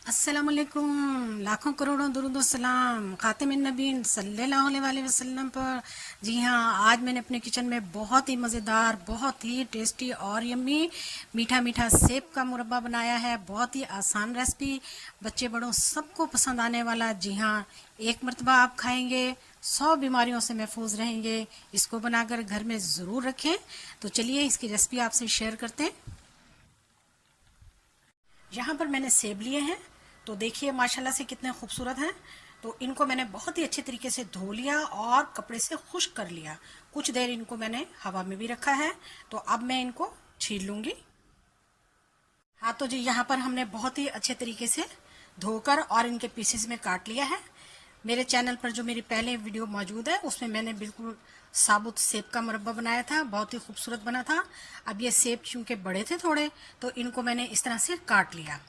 अस्सलामुअलैकुम। लाखों करोड़ों दुरूद सलाम खातिमुन नबीन सल्लल्लाहु अलैहि वसल्लम पर। जी हाँ, आज मैंने अपने किचन में बहुत ही मज़ेदार, बहुत ही टेस्टी और यम्मी मीठा मीठा सेब का मुरब्बा बनाया है। बहुत ही आसान रेसिपी, बच्चे बड़ों सबको पसंद आने वाला। जी हाँ, एक मरतबा आप खाएंगे 100 बीमारियों से महफूज रहेंगे। इसको बनाकर घर में ज़रूर रखें। तो चलिए इसकी रेसिपी आपसे शेयर करते हैं। यहाँ पर मैंने सेब लिए हैं, तो देखिए माशाल्लाह से कितने खूबसूरत हैं। तो इनको मैंने बहुत ही अच्छे तरीके से धो लिया और कपड़े से खुश्क कर लिया। कुछ देर इनको मैंने हवा में भी रखा है। तो अब मैं इनको छील लूँगी। हाँ, तो जी यहाँ पर हमने बहुत ही अच्छे तरीके से धोकर और इनके पीसेस में काट लिया है। मेरे चैनल पर जो मेरी पहले वीडियो मौजूद है उसमें मैंने बिल्कुल साबुत सेब का मुरब्बा बनाया था, बहुत ही खूबसूरत बना था। अब ये सेब चूँकि बड़े थे थोड़े, तो इनको मैंने इस तरह से काट लिया।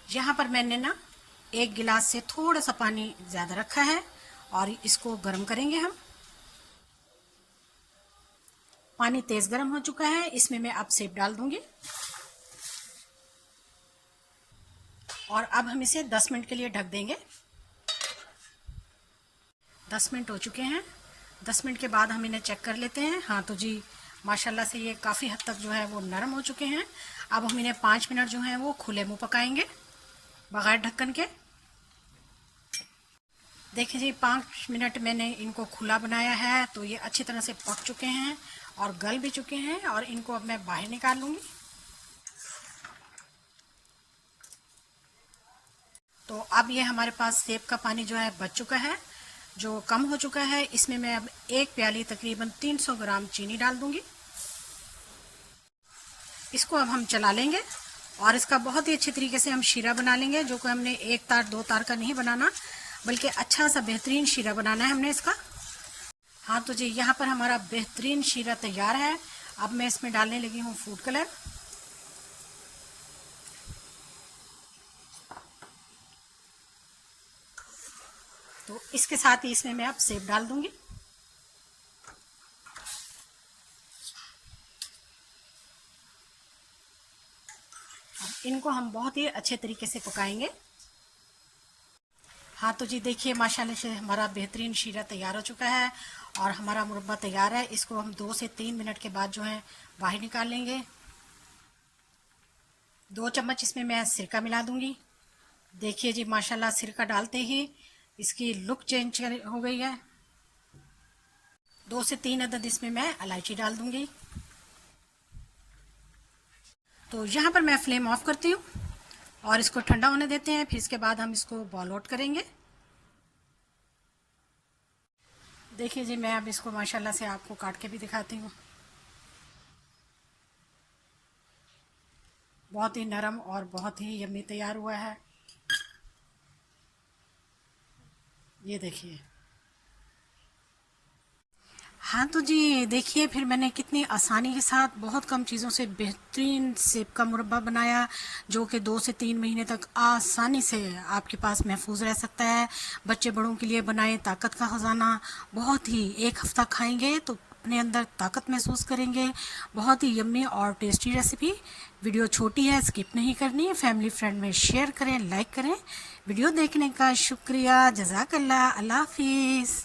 यहाँ पर मैंने ना 1 गिलास से थोड़ा सा पानी ज़्यादा रखा है और इसको गर्म करेंगे हम। पानी तेज़ गर्म हो चुका है, इसमें मैं अब सेब डाल दूंगी और अब हम इसे 10 मिनट के लिए ढक देंगे। 10 मिनट हो चुके हैं। 10 मिनट के बाद हम इन्हें चेक कर लेते हैं। हाँ, तो जी माशाल्लाह से ये काफ़ी हद तक जो है वो नरम हो चुके हैं। अब हम इन्हें 5 मिनट जो है वो खुले मुंह पकाएंगे बगैर ढक्कन के। देखिए जी 5 मिनट मैंने इनको खुला बनाया है, तो ये अच्छी तरह से पक चुके हैं और गल भी चुके हैं। और इनको अब मैं बाहर निकाल लूँगी। तो अब ये हमारे पास सेब का पानी जो है बच चुका है, जो कम हो चुका है। इसमें मैं अब 1 प्याली तकरीबन 300 ग्राम चीनी डाल दूंगी। इसको अब हम चला लेंगे और इसका बहुत ही अच्छे तरीके से हम शीरा बना लेंगे, जो कि हमने 1 तार 2 तार का नहीं बनाना, बल्कि अच्छा सा बेहतरीन शीरा बनाना है हमने इसका। हाँ, तो जी यहाँ पर हमारा बेहतरीन शीरा तैयार है। अब मैं इसमें डालने लगी हूँ फूड कलर। तो इसके साथ ही इसमें मैं अब सेब डाल दूंगी। इनको हम बहुत ही अच्छे तरीके से पकाएंगे। हाँ, तो जी देखिए माशाल्लाह से हमारा बेहतरीन शीरा तैयार हो चुका है और हमारा मुरब्बा तैयार है। इसको हम 2 से 3 मिनट के बाद जो है बाहर निकाल लेंगे। 2 चम्मच इसमें मैं सिरका मिला दूंगी। देखिए जी माशाल्लाह सिरका डालते ही इसकी लुक चेंज हो गई है। 2 से 3 अदद इसमें मैं इलायची डाल दूंगी। तो यहाँ पर मैं फ्लेम ऑफ करती हूँ और इसको ठंडा होने देते हैं। फिर इसके बाद हम इसको बॉल आउट करेंगे। देखिए जी मैं अब इसको माशाल्लाह से आपको काट के भी दिखाती हूँ। बहुत ही नरम और बहुत ही यम्मी तैयार हुआ है। ये देखिए। हाँ, तो जी देखिए फिर मैंने कितनी आसानी के साथ बहुत कम चीज़ों से बेहतरीन सेब का मुरब्बा बनाया, जो कि 2 से 3 महीने तक आसानी से आपके पास महफूज रह सकता है। बच्चे बड़ों के लिए बनाएं, ताकत का ख़जाना। बहुत ही 1 हफ़्ता खाएंगे तो अपने अंदर ताकत महसूस करेंगे। बहुत ही यम्मी और टेस्टी रेसिपी। वीडियो छोटी है, स्किप नहीं करनी है। फैमिली फ्रेंड में शेयर करें, लाइक करें। वीडियो देखने का शुक्रिया। जज़ाकल्लाह। अल्लाह हाफिज़।